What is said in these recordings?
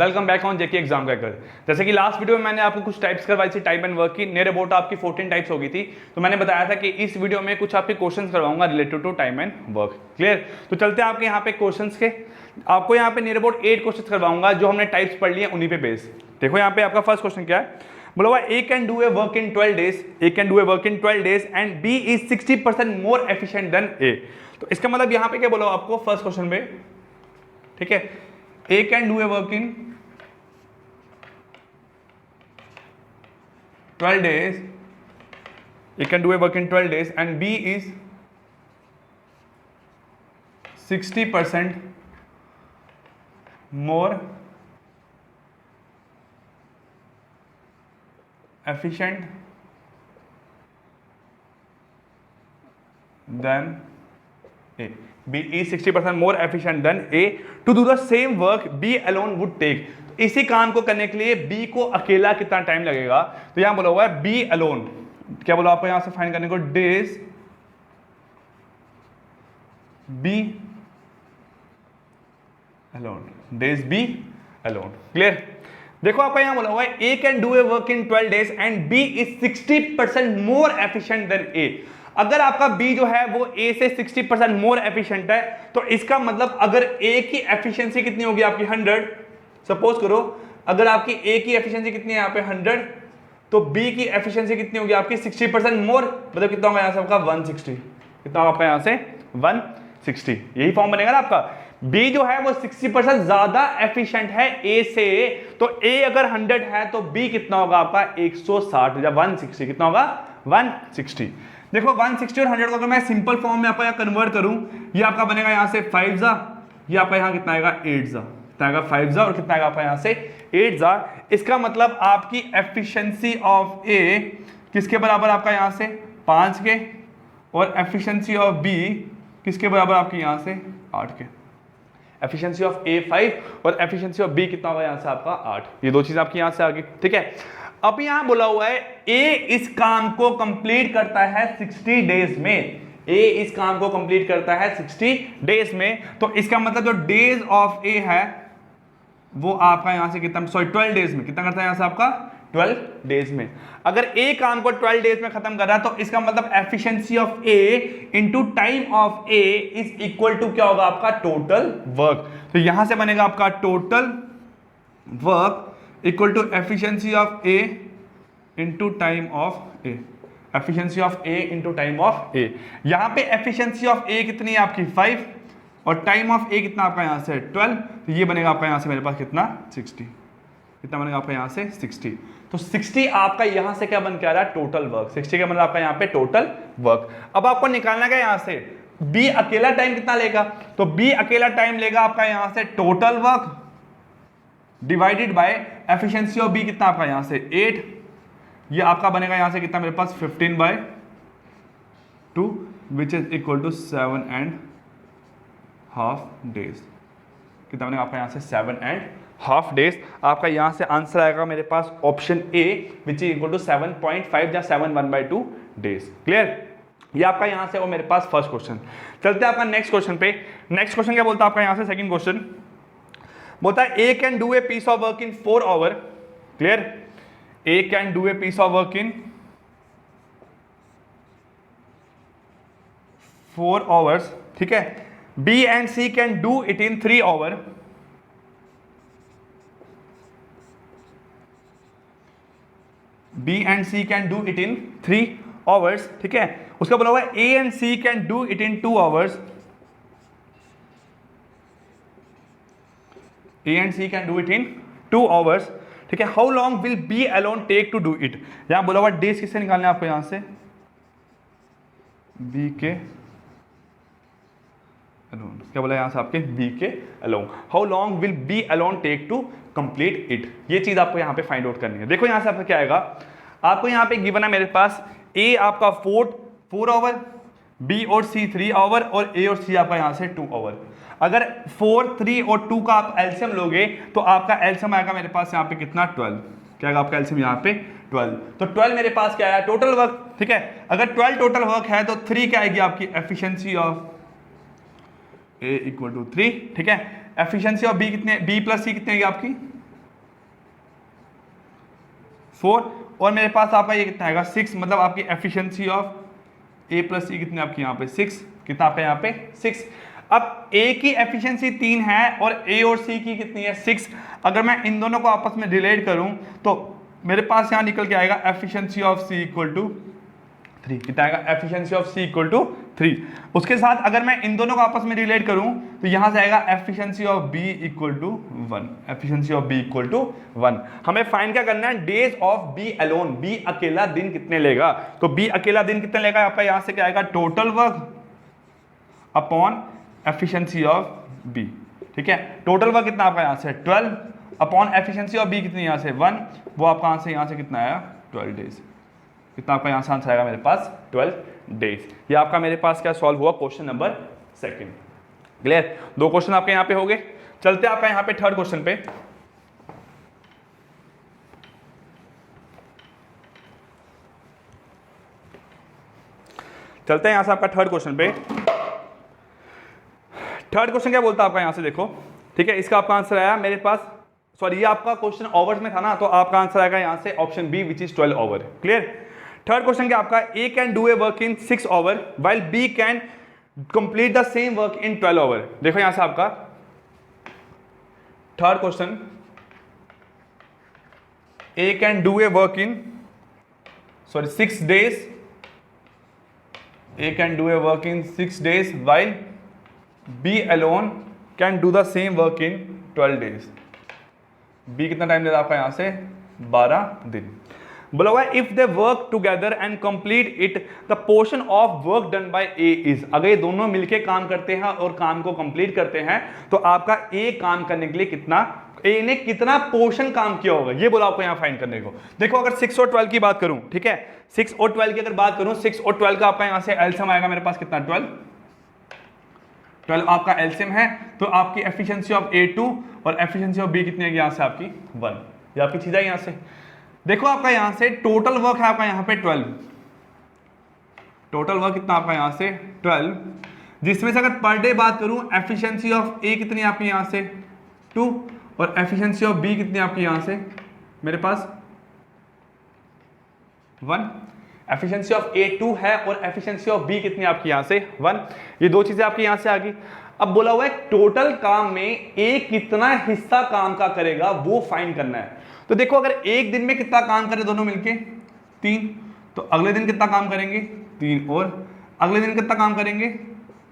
Welcome back on JK exam cracker. जैसे कि last video में मैंने आपको कुछ टाइप्स करवाई थी टाइप एंड वर्क की, नियर अबाउट आपकी 14 टाइप्स हो गई थी। तो मैंने बताया था कि इस वीडियो में कुछ आपके क्वेश्चंस करवाऊंगा related to time and work. Clear? तो चलते हैं आपके यहाँ पे क्वेश्चंस के। आपको यहाँ पे नियर अबाउट 8 क्वेश्चंस करवाऊंगा जो हमने टाइप्स पढ़ लिए उन्हीं पे बेस। देखो यहाँ पे आपका फर्स्ट क्वेश्चन क्या है, बोला हुआ A can do a work in 12 days, A can do a work in 12 days and B is 60% more efficient than A. तो इसका मतलब यहाँ पे क्या बोला आपको फर्स्ट क्वेश्चन में, ठीक है, A can do a work in 12 days, you can do a work in 12 days and B is 60% more efficient than A. B is 60% more efficient than A. To do the same work B alone would take. इसी काम को करने के लिए B को अकेला कितना time लगेगा? तो यहां बोला हुआ है B alone, क्या बोला आपको यहां से फाइंड करने को, days B alone, days B alone। Clear? देखो आपका यहां बोला हुआ है A can do a work in 12 days and B is 60% more efficient than A। अगर आपका B जो है वो A से 60% मोर एफिशिएंट है तो इसका मतलब अगर A की एफिशिएंसी कितनी होगी आपकी 100, सपोज करो अगर आपकी A की एफिशिएंसी कितनी है यहाँ पे 100, तो B की एफिशिएंसी कितनी होगी आपकी 60% मोर, मतलब कितना होगा यहाँ से आपका 160, कितना होगा आपका यहाँ से 160। यही फॉर्म बनेगा ना आपका। B जो है वो 60% ज्यादा एफिशिएंट है A से, तो A अगर 100 है तो B कितना होगा आपका 160 या 160, कितना होगा 160। देखो 160 और 100 को अगर मैं सिंपल फॉर्म में आपका यहाँ कन्वर्ट करूं, ये आपका बनेगा यहाँ से 5 जा, ये आपका यहाँ कितना आएगा 8 जा, कितना आएगा 5 जा और कितना आएगा आपका यहाँ से 8 जा। इसका मतलब आपकी एफिशिएंसी ऑफ A किसके बराबर आपका यहाँ से 5 के, और एफिशिएंसी ऑफ B किसके बराबर आपकी यहाँ से 8 के। एफिशिएंसी ऑफ A 5 और एफिशिएंसी ऑफ B कितना होगा यहाँ से आपका 8। ये दो चीज आपकी यहाँ से आ गई, ठीक है। अब यहां बोला हुआ है A इस काम को कंप्लीट करता है 60 डेज में, A इस काम को कंप्लीट करता है 60 डेज में। तो इसका मतलब जो डेज ऑफ A है वो आपका यहां से कितना, सॉरी 12 डेज में कितना करता है यहां से आपका 12 डेज में। अगर A काम को 12 डेज में खत्म कर रहा है तो इसका मतलब efficiency of A into time of A is equal to क्या होगा आपका टोटल वर्क। तो यहां से बनेगा आपका total work equal to efficiency of A into time of A, efficiency of A into time of A। यहां पे एफिशिएंसी ऑफ A कितनी है आपकी 5 और टाइम ऑफ A कितना आपका यहां से 12, तो ये बनेगा आपका यहां से मेरे पास कितना 60, कितना बनेगा आपका यहां से 60। तो 60 आपका यहां से क्या बन के आ रहा है टोटल वर्क, 60 का मतलब आपका यहां पे टोटल वर्क। अब आपको निकालना क्या यहां से B अकेला टाइम कितना लेगा, तो B अकेला टाइम लेगा आपका यहां से total work divided by efficiency of B कितना आपका यहां से 8, ये आपका बनेगा यहां से कितना मेरे पास 15/2 which is equal to 7.5 days. कितना बनेगा आपका यहां से 7.5 डेज। आपका यहां से आंसर आएगा मेरे पास option A which is equal to 7.5 या 7/1/2 डेज। क्लियर? ये आपका यहां से वो मेरे पास फर्स्ट क्वेश्चन। चलते हैं आपका नेक्स्ट क्वेश्चन पे। नेक्स्ट क्वेश्चन क्या बोलता है आपका यहां से सेकंड क्वेश्चन बोलता है A can do a piece of work in 4 hour. Clear? A can do a piece of work in 4 hours, ठीक है। B and C can do it in 3 hour. B and C can do it in 3 hours, ठीक है। उसका बोला हुआ है A and C can do it in 2 hours. A and C can do it in 2 hours, ठीक है। How long will B alone take to do it? यहां बोला हुआ डेज किससे निकालने आपको यहां से B के alone, क्या बोला यहां से आपके B के alone। How long will B alone take to complete it? ये चीज आपको यहां पे फाइंड आउट करनी है। देखो यहां से आपका क्या आएगा, आपको यहां पे गिवन है मेरे पास A आपका 4 आवर, B और C 3 आवर और A और C आपका यहां से 2 आवर। अगर 4, 3 और 2 का आप एलसीएम लोगे तो आपका एलसीएम आएगा मेरे पास यहाँ पे कितना 12, क्या आएगा आपका एलसीएम यहाँ पे 12। तो 12 मेरे पास क्या आया टोटल वर्क, ठीक है। अगर 12 टोटल वर्क है तो 3 क्या आएगी आपकी efficiency of A equal to 3, ठीक है। एफिशिएंसी ऑफ B कितने, B प्लस C कितने आएगी आपकी 4 और मेरे पास आपका ये कितना आएगा 6, मतलब आपकी एफिशिएंसी ऑफ A प्लस सी कितनी आपकी यहाँ पे 6, कितना आपका यहाँ पे 6। अब A की एफिशिएंसी 3 है और A और C की कितनी है 6। अगर मैं इन दोनों को आपस में रिलेट करूं तो मेरे पास यहाँ निकल के आएगा efficiency of C equal to 3, कितना आएगा efficiency of C equal to 3। उसके साथ अगर मैं इन दोनों को आपस में रिलेट करूं तो यहां से आएगा efficiency of B equal to 1, efficiency of B equal to 1। हमें फाइंड क्या करना है, days of B alone, B अकेला दिन कितने लेगा। तो B अकेला दिन कितने लेगा आपका, यहां से क्या आएगा total work upon efficiency of B, ठीक है। टोटल वर्क कितना आपका यहां से 12 अपॉन एफिशिएंसी ऑफ B कितनी यहां से 1, वो आपका यहां से कितना आया 12 डेज, कितना आपका यहां से आंसर आएगा मेरे पास 12 डेज। ये आपका मेरे पास क्या सॉल्व हुआ क्वेश्चन नंबर 2। क्लियर, 2 क्वेश्चन आपके यहां पे हो गए। चलते आपका यहां पे थर्ड क्वेश्चन पे। चलते हैं यहां से आपका थर्ड क्वेश्चन पे। थर्ड क्वेश्चन क्या बोलता है आपका यहां से देखो, ठीक है। इसका आपका आंसर आया मेरे पास, सॉरी ये आपका क्वेश्चन ओवर्स में था ना, तो आपका आंसर आएगा यहां से option B which is 12 hour. Clear. Third question क्या आपका, A can do a work in 6 hour while B can complete the same work in 12 hour. देखो यहां से आपका third question, A can do a work in 6 days, A can do a work in 6 days while B alone can do the same work in 12 days. B कितना time ले रहा है आपका यहां से 12 दिन। बोला हुआ है if they work together and complete it the portion of work done bye A is. अगर ये दोनों मिलके काम करते हैं और काम को कंप्लीट करते हैं तो आपका ए काम करने के लिए कितना, ए ने कितना पोर्शन काम किया होगा, ये बोला आपको यहां फाइंड करने को। देखो अगर 6 और 12 की बात करूं, ठीक है, 6 और 12 की अगर बात करूं, 6 और 12 का आपका यहां से एलसीएम आएगा मेरे पास कितना 12 आपका एलसीएम है, तो आपकी एफिशिएंसी ऑफ A2 और एफिशिएंसी ऑफ B कितनी है यहां से आपकी 1। ये आपकी चीज है यहां से। देखो आपका यहां से टोटल वर्क है आपका यहां पे 12, टोटल वर्क कितना आपका यहां से 12, जिसमें से अगर पर डे बात करूं एफिशिएंसी ऑफ A कितनी है आपकी यहां से 2 और एफिशिएंसी ऑफ B कितनी आपकी यहां से मेरे पास 1। एफिशिएंसी ऑफ A2 है और एफिशिएंसी ऑफ B कितनी आपकी यहां से 1। ये दो चीजें आपकी यहां से आ गई। अब बोला हुआ है टोटल काम में A कितना हिस्सा काम का करेगा वो फाइंड करना है। तो देखो अगर एक दिन में कितना काम करे दोनों मिलके 3, तो अगले दिन कितना काम करेंगे 3 और अगले दिन कितना काम करेंगे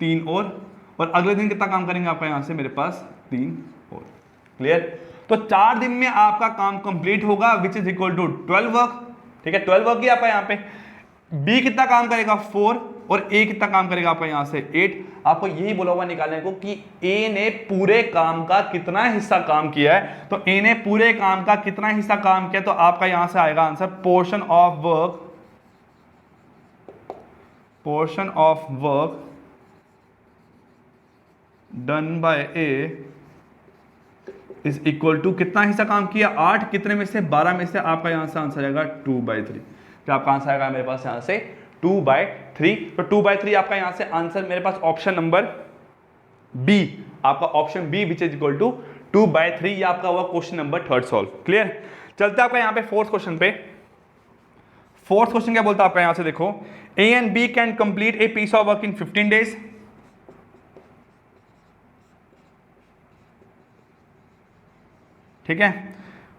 3 और अगले दिन कितना काम करेंगे आपका यहां से मेरे पास 3 और। क्लियर। तो 4 दिन में आपका काम कंप्लीट होगा which is equal to 12 work, ठीक है। 12 वर्क ही आपका यहां पे। B कितना काम करेगा 4 और A कितना काम करेगा आपका यहां से 8। आपको यही बोला हुआ निकालने को कि A ने पूरे काम का कितना हिस्सा काम किया है। तो A ने पूरे काम का कितना हिस्सा काम किया, तो आपका यहां से आएगा answer portion of work done by A is equal to कितना हिस्सा काम किया 8, कितने में से 12 में से आपका यहां से आंसर आएगा 2/3। तो आपका आंसर आएगा मेरे पास यहां से 2/3। तो 2/3 आपका यहां से आंसर मेरे पास ऑप्शन नंबर बी, आपका option B which is equal to 2/3। ये आपका हुआ क्वेश्चन नंबर 3 सॉल्व। क्लियर। चलते आपका यहां पे फोर्थ क्वेश्चन पे। फोर्थ क्वेश्चन क्या बोलता है आपका यहां से देखो, A and B can complete a piece of work in 15 days। ठीक है।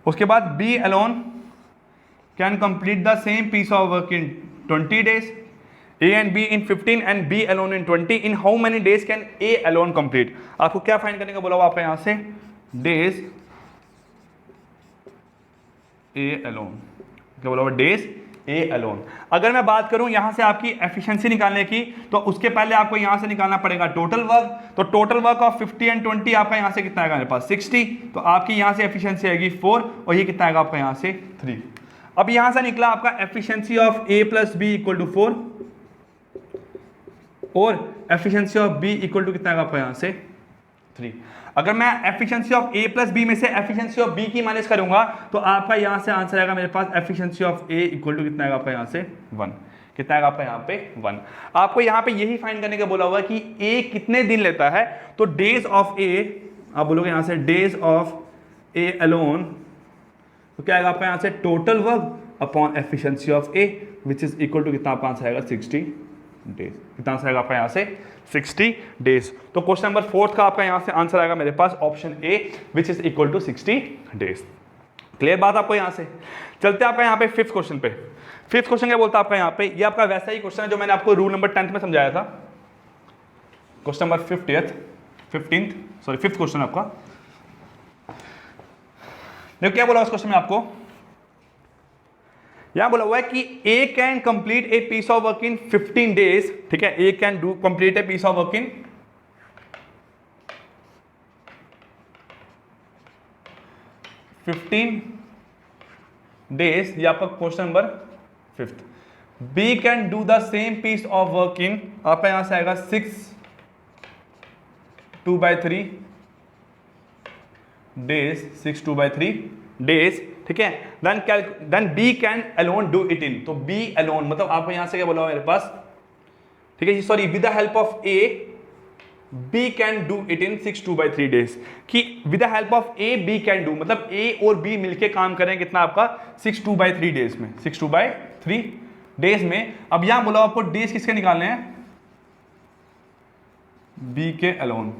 उसके बाद B alone can complete the same piece of work in 20 days, A and B in 15 and B alone in 20. In how many days can A alone complete? आपको क्या find करने का बोला हुआ आपका यहां से डेज A alone, क्या बोला हुआ डेज A alone। अगर मैं बात करूं यहां से आपकी एफिशिएंसी निकालने की, तो उसके पहले आपको यहां से निकालना पड़ेगा टोटल वर्क। तो टोटल वर्क ऑफ 50 एंड 20 आपका यहां से कितना आएगा मेरे पास 60। तो आपकी यहां से एफिशिएंसी आएगी 4 और ये कितना आएगा आपका यहां से 3। अब यहां से निकला आपका efficiency of A plus B equal to 4 और efficiency of B equal to कितना आएगा आपका यहां से 3। अगर मैं efficiency of A plus B में से एफिशिएंसी ऑफ B की माइनस करूंगा तो आपका यहां से आंसर आएगा मेरे पास efficiency of A equal to कितना आएगा आपका यहां से 1। कितना आएगा आपका यहां पे 1। आपको यहां पे यही फाइंड करने का बोला हुआ कि A कितने दिन लेता है। तो डेज ऑफ A, आप बोलोगे यहां से डेज ऑफ A अलोन तो क्या आएगा आपका यहाँ से total work upon efficiency of A which is equal to कितना आपका आंसर आएगा 60 डेज। कितना आंसर आएगा आपका यहाँ से 60 डेज। तो क्वेश्चन नंबर 4 का आपका यहाँ से आंसर आएगा मेरे पास option A which is equal to 60 days. Clear बात आपको यहाँ से। चलते आपका यहाँ पे फिफ्थ क्वेश्चन पे। फिफ्थ क्वेश्चन क्या बोलता है आपका यहाँ पे, ये आपका वैसा ही क्वेश्चन है जो मैंने आपको रूल नंबर 10th में समझाया था। क्वेश्चन नंबर 5th क्वेश्चन आपका। देखो क्या बोला उस क्वेश्चन में आपको, यहां बोला हुआ है कि A can complete a piece of work in 15 days. ठीक है, A can do complete a piece of work in 15 days. ये आपका question number 5th। B can do the same piece of work in, आपका यहां से आएगा 6 2/3 days, 6 2/3 days. ठीक है, then B can alone do it in. तो B alone मतलब आपको यहां से क्या बोला हुआ मेरे पास, ठीक है sorry, with the help of A B can do it in 6 2/3 days. कि with the help of A B can do मतलब ए और बी मिलके काम करें कितना आपका 6 2/3 डेज में, 6 2/3 डेज में। अब यहां बोला आपको डेज किसके निकालने हैं, बी के alone,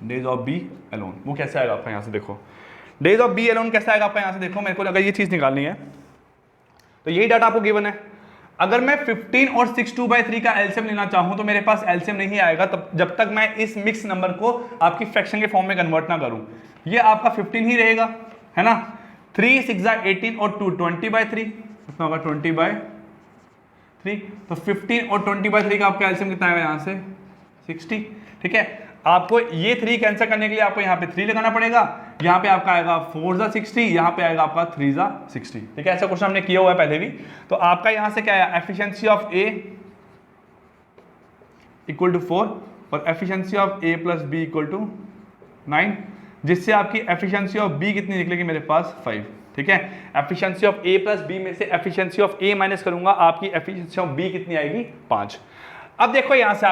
days of B alone. वो कैसे आएगा आपका यहां से देखो, डेज ऑफ बी अलोन कैसे आएगा आपका यहां से देखो। मेरे को अगर ये चीज निकालनी है तो यही डाटा आपको गिवन है। अगर मैं 15 और 6 2/3 का एलसीएम लेना चाहूं तो मेरे पास एलसीएम नहीं आएगा तब जब तक मैं इस मिक्स नंबर को आपकी फ्रैक्शन के फॉर्म में कन्वर्ट ना करूं। ये आपका 15 ही रहेगा, है ना। 3 6 18 और 2 20/3 कितना होगा 20/3। तो 15 और 20/3 का आपका एलसीएम कितना आएगा यहां से 60। ठीक है, आपको ये 3 कैंसिल करने के लिए आपको यहाँ पे 3 लगाना पड़ेगा। यहाँ पे आपका आएगा 4 ज़ा 60, यहाँ पे आएगा आपका 3 ज़ा 60। ठीक है, ऐसा क्वेश्चन हमने किया हुआ है पहले भी। तो आपका यहाँ से क्या है, efficiency of A equal to 4 और efficiency of A plus B equal to 9, जिससे आपकी एफिशिएंसी ऑफ बी कितनी निकलेगी मेरे पास 5। ठीक है, efficiency of A plus B में से एफिशिएंसी ऑफ ए माइनस करूंगा, आपकी एफिशिएंसी ऑफ बी कितनी आएगी 5। अब देखो यहाँ से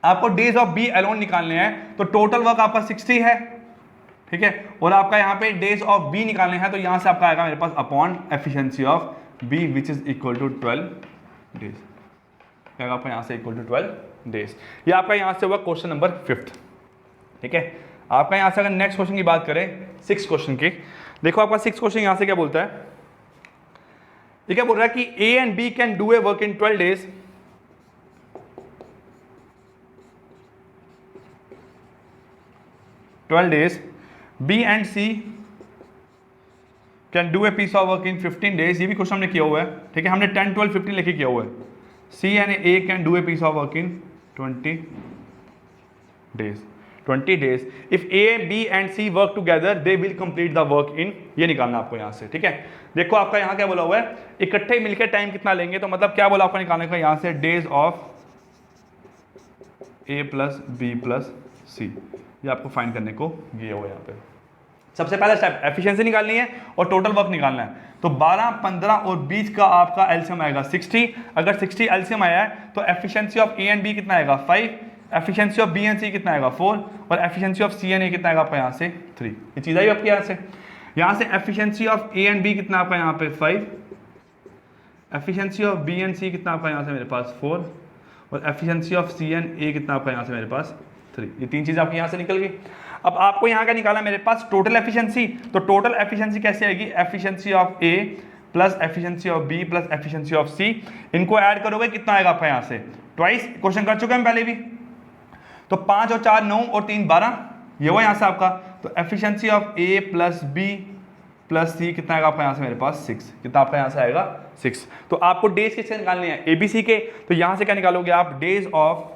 आपको डेज ऑफ बी अलोन निकालने हैं, तो टोटल वर्क आपका 60 है। ठीक है, और आपका यहाँ पे डेज ऑफ बी निकालने हैं, तो यहाँ से आपका आएगा मेरे पास upon efficiency of B which is equal to 12 days. आएगा आपका यहाँ से इक्वल टू 12 डेज। ये आपका यहाँ से हुआ क्वेश्चन नंबर 5th। ठीक है, आपका यहाँ से अगर नेक्स्ट क्वेश्चन की बात करें 6th क्वेश्चन की, देखो आपका 6th क्वेश्चन यहाँ से क्या बोलता है, ये क्या बोल रहा है कि A and B can do a work in 12 days. 12 days, B and C can do a piece of work in 15 days। ये भी क्वेश्चन हमने किया हुआ है। ठीक है, हमने 10 12 15 लेके किया हुआ है। C and A can do a piece of work in 20 days। 20 days if A, B and C work together they will complete the work in, ये निकालना आपको यहाँ से। ठीक है, देखो आपका यहाँ क्या बोला हुआ है, इकट्ठे मिलकर टाइम कितना लेंगे, तो मतलब क्या बोला आपको निकालने का यहाँ से days of A plus B plus C, ये आपको फाइंड करने को दिया हुआ है यहाँ पे। सबसे पहला स्टेप एफिशिएंसी निकालनी है और टोटल वर्क निकालना है। तो 12 15 और 20 का आपका एलसीएम आएगा 60। अगर 60 एलसीएम आया है तो efficiency of A and B कितना आएगा 5, efficiency of B and C कितना आएगा 4 और efficiency of C and A कितना आएगा आपका यहाँ से 3। ये चीज़ आई आपके यहाँ से efficiency of A and B कितना आपका यहाँ पे 5, efficiency of B and C कितना आपका यहाँ से मेरे पास 4 और efficiency of C and A कितना आपका यहाँ से मेरे पास 3। ये 3 चीज़ आपकी यहाँ से निकल गई। अब आपको यहाँ का निकाला मेरे पास टोटल एफिशिएंसी, तो टोटल एफिशिएंसी कैसे आएगी, efficiency of A plus efficiency of B plus efficiency of C, इनको ऐड करोगे कितना आएगा आपका यहाँ से ट्वाइस। क्वेश्चन कर चुके हैं पहले भी। तो 5 और 4 9 और 3 12, ये हुआ यहाँ से आपका। तो efficiency of A plus B plus C कितना आएगा आपका यहाँ से मेरे पास 6। कितना आपका यहाँ से आएगा 6। तो आपको डेज किसके निकालने हैं, ए बी सी के। तो यहाँ से क्या निकालोगे आप, days of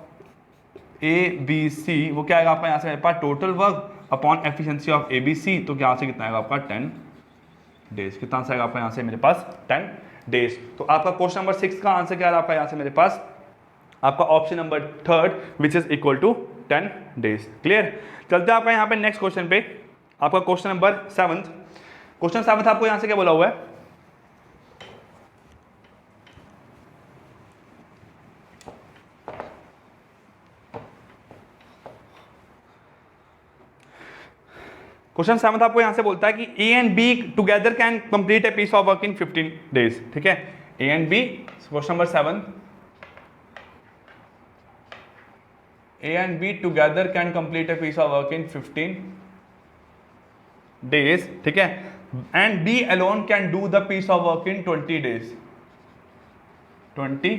A B C, वो क्या आएगा आपका यहाँ से मेरे पास total work upon efficiency of A B C, तो यहाँ से कितना आएगा आपका 10 डेज। कितना आएगा आपका यहाँ से मेरे पास 10 डेज। तो आपका क्वेश्चन नंबर 6 का आंसर क्या आ रहा है आपका यहाँ से मेरे पास, आपका option number 3 which is equal to 10 days. Clear. चलते हैं आपका यहाँ पे नेक्स्ट क्वेश्चन पे, आपका क्वेश्चन नंबर 7। क्वेश्चन 7 आपको यहाँ से क्या बोला हुआ है, क्वेश्चन 7 आपको यहां से बोलता है कि A and B together can complete a piece of work in 15 days, ठीक है। A and B, question number 7, A and B together can complete a piece of work in 15 days, ठीक है, and B alone can do the piece of work in 20 days, 20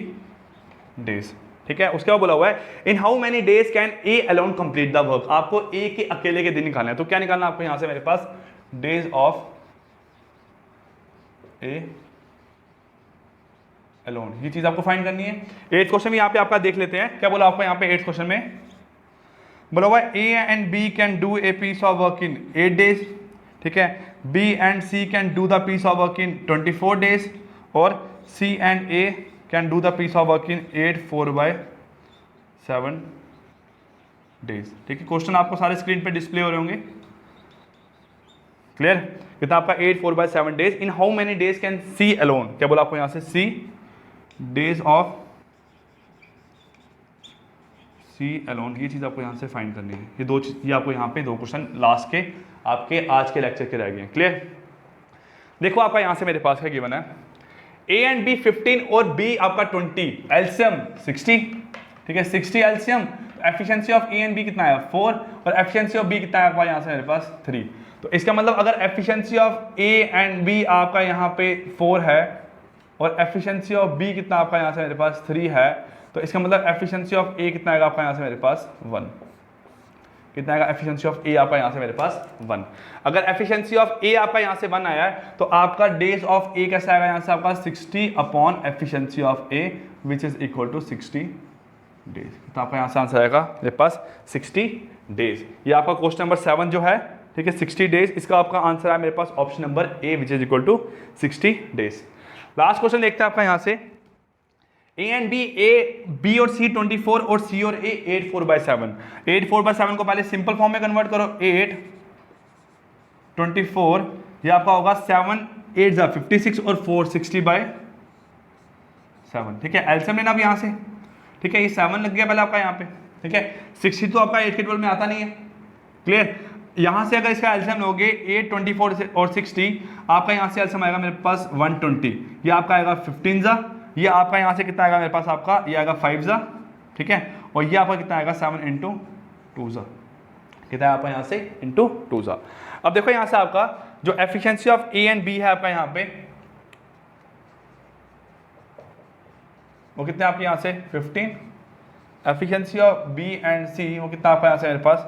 days, ठीक है। उसके बाद बोला हुआ है in how many days can A alone complete the work. आपको ए के अकेले के दिन निकालना है, तो क्या निकालना है आपको यहां से मेरे पास डेज ऑफ ए अलोन, ये चीज आपको फाइंड करनी है। 8th क्वेश्चन यहां पे आपका देख लेते हैं, क्या बोला आपको यहां पे 8th क्वेश्चन में बोला हुआ है A and B can do a piece of work in 8 days, ठीक है। B and C can do the piece of work in 24 days और C and A can do the piece of work in 8 4/7 days, ठीक है। Question आपको सारे screen पे display हो रहे होंगे, क्लियर। कितना आपका 8 4/7 days. In how many days can C alone, क्या बोला आपको यहां से C days of C alone, ये चीज आपको यहां से फाइंड करनी है। ये दो चीज, ये आपको यहां पे दो क्वेश्चन लास्ट के आपके आज के लेक्चर के रह गए हैं, क्लियर। देखो आपका यहां से मेरे पास क्या गिवन है, ए एंड बी 15 और बी आपका 20, एलसीएम 60, ठीक है, 60 LCM. Efficiency of A and B कितना है 4 और एफिशिएंसी ऑफ बी कितना है आपका यहां से मेरे पास 3। तो इसका मतलब अगर efficiency of A and B आपका यहां पे 4 है और एफिशिएंसी ऑफ बी कितना आपका यहां से मेरे पास 3 है, तो इसका मतलब एफिशिएंसी ऑफ ए कितना आएगा आपका यहां से मेरे पास 1। कितना आएगा एफिशिएंसी ऑफ ए आपका यहां से मेरे पास 1। अगर एफिशिएंसी ऑफ ए आपका यहां से 1 आया है तो आपका डेज ऑफ ए कैसा आएगा यहां से आपका 60 upon efficiency of A which is equal to 60 days. तो आपका यहां से आंसर आएगा मेरे पास 60 डेज। ये आपका क्वेश्चन नंबर 7 जो है, ठीक है, 60 डेज, इसका आपका आंसर है मेरे पास option number A which is equal to 60 days. Last question देखते हैं आपका यहां से A and B, A B और सी 24 और सी और ए 8 4/7। 8 4/7 को पहले सिंपल फॉर्म में कन्वर्ट करो, 8 24 ये आपका होगा 7 8 जा 56 और 4 60/7, ठीक है। एलसीएम लेना अब यहां से, ठीक है, ये 7 लग गया पहले आपका यहाँ पे, ठीक है। 60 तो आपका 8 के 12 में आता नहीं है, क्लियर। यहां से अगर इसका एलसीएम लोगे 8 24 और 60, आपका यहां से एलसीएम आएगा मेरे पास 120, ये आपका आएगा 15 जा, ये आपका यहां से कितना आएगा मेरे पास आपका ये आएगा 5 जा, ठीक है, और ये आपका कितना आएगा 7 × 2 जा, कितना है आपका यहां से × 2 जा। अब देखो यहां से आपका जो efficiency of A and B है आपका यहां पे वो कितने आपके यहां से 15, एफिशिएंसी ऑफ बी एंड सी वो कितना आपका यहां से मेरे पास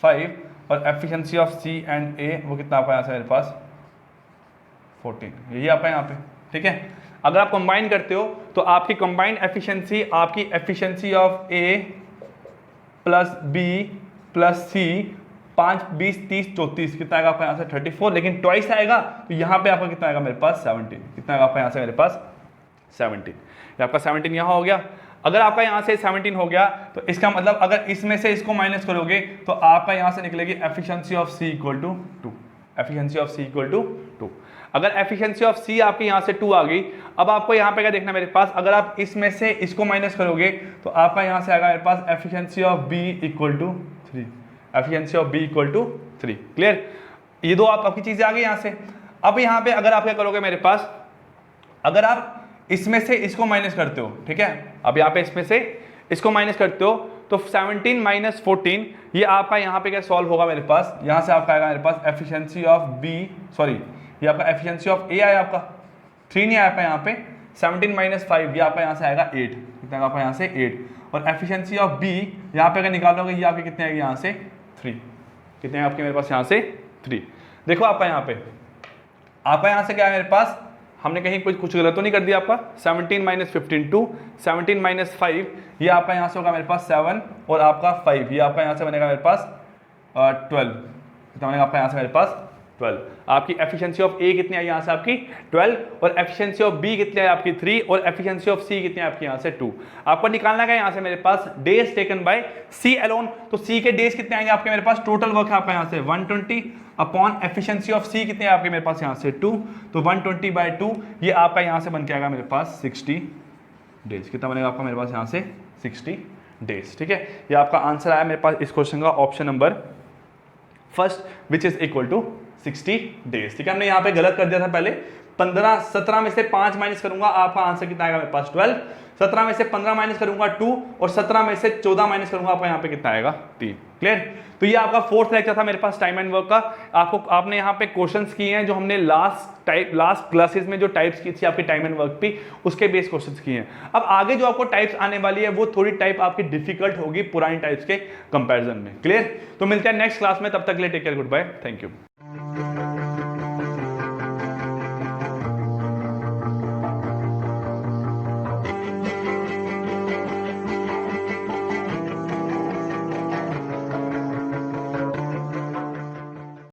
5 और एफिशिएंसी ऑफ सी एंड ए वो कितना आपका यहां से मेरे पास 14, यही आपका यहां पे, ठीक है। अगर आप कंबाइन करते हो तो आपकी कंबाइंड एफिशिएंसी आपकी efficiency of A plus B plus C 5 20 30 34 कितना आएगा आपका यहां से 34, लेकिन ट्वाइस आएगा तो यहां पे आपका कितना आएगा मेरे पास 17, कितना आएगा आपका यहां से मेरे पास 17, ये आपका 17 यहां हो गया। अगर आपका यहां से 17 हो गया तो इसका मतलब अगर इसमें से इसको माइनस करोगे तो आपका यहां से निकलेगी efficiency of C equal to 2, efficiency of C equal to 2। अगर एफिशिएंसी ऑफ सी आपकी यहां से 2 आ गई, अब आपको यहां पे क्या देखना मेरे पास, अगर आप इसमें से इसको माइनस करोगे तो आपका यहां से आएगा मेरे पास efficiency of B equal to 3, efficiency of B equal to 3, clear. ये दो आपकी चीजें आ गई यहां से। अब यहां पे अगर आप क्या करोगे मेरे पास, अगर आप इसमें से इसको माइनस करते हो, ठीक है, अब यहाँ पे इसमें से इसको माइनस करते हो तो 17 माइनस 14 ये आपका यहाँ पे क्या सॉल्व होगा मेरे पास, यहाँ से आपका आएगा मेरे पास एफिशिएंसी ऑफ बी, सॉरी ये आपका एफिशिएंसी ऑफ ए आया आपका 3 नहीं आया आपका यहाँ पे, 17 माइनस 5 ये आपका यहाँ से आएगा 8, कितना आपका यहाँ से 8, और एफिशिएंसी ऑफ बी यहाँ पे अगर निकालोगे ये आपके कितने आएगी यहाँ से 3, कितने आपके मेरे पास यहाँ से 3। देखो आपका यहाँ से क्या है मेरे पास, हमने कहीं कुछ गलत तो नहीं कर दिया आपका, 17 माइनस 15 2, 17 माइनस 5 ये आपका यहाँ से होगा मेरे पास 7 और आपका 5 ये आपका यहाँ से बनेगा मेरे पास 12, कितना बनेगा आपका यहाँ से मेरे पास 12। आपकी एफिशिएंसी ऑफ ए कितनी आई यहाँ से आपकी 12 और एफिशिएंसी ऑफ बी कितनी है आपकी 3 और एफिशिएंसी ऑफ सी कितनी है आपकी यहाँ से 2। आपको निकालना है यहाँ से मेरे पास days taken by C alone, तो सी के डेज कितने आएंगे आपके मेरे पास, टोटल वर्क है आपका यहाँ से 120 अपॉन एफिशिएंसी ऑफ सी कितने आपके मेरे पास यहाँ से 2, तो 120/2 ये आपका यहाँ से बन के आएगा मेरे पास 60 डेज, कितना बनेगा आपका मेरे पास यहाँ से 60 डेज, ठीक है। ये आपका आंसर आया मेरे पास इस क्वेश्चन का option number first which is equal to 60 days. ठीक है, हमने यहाँ पे गलत कर दिया था पहले, 17 में से 5 माइनस करूंगा, आपका आंसर कितना आएगा मेरे पास 12। 17 में से 15 माइनस करूंगा 2, और 17 में से 14 माइनस करूंगा, आपका यहाँ पे कितना आएगा 3। क्लियर? तो ये आपका फोर्थ लेक्चर था मेरे पास टाइम एंड वर्क का। आपने यहाँ पे क्वेश्चंस किए हैं जो हमने लास्ट क्लासेस में जो टाइप्स की थी आपकी टाइम एंड वर्क पे, उसके बेस क्वेश्चंस किए हैं। अब आगे जो आपको टाइप्स आने वाली है वो थोड़ी टाइप आपकी डिफिकल्ट होगी पुरानी टाइप्स के कंपैरिजन में। क्लियर? तो मिलते हैं नेक्स्ट क्लास में, तब तक के लिए take care, goodbye, thank you.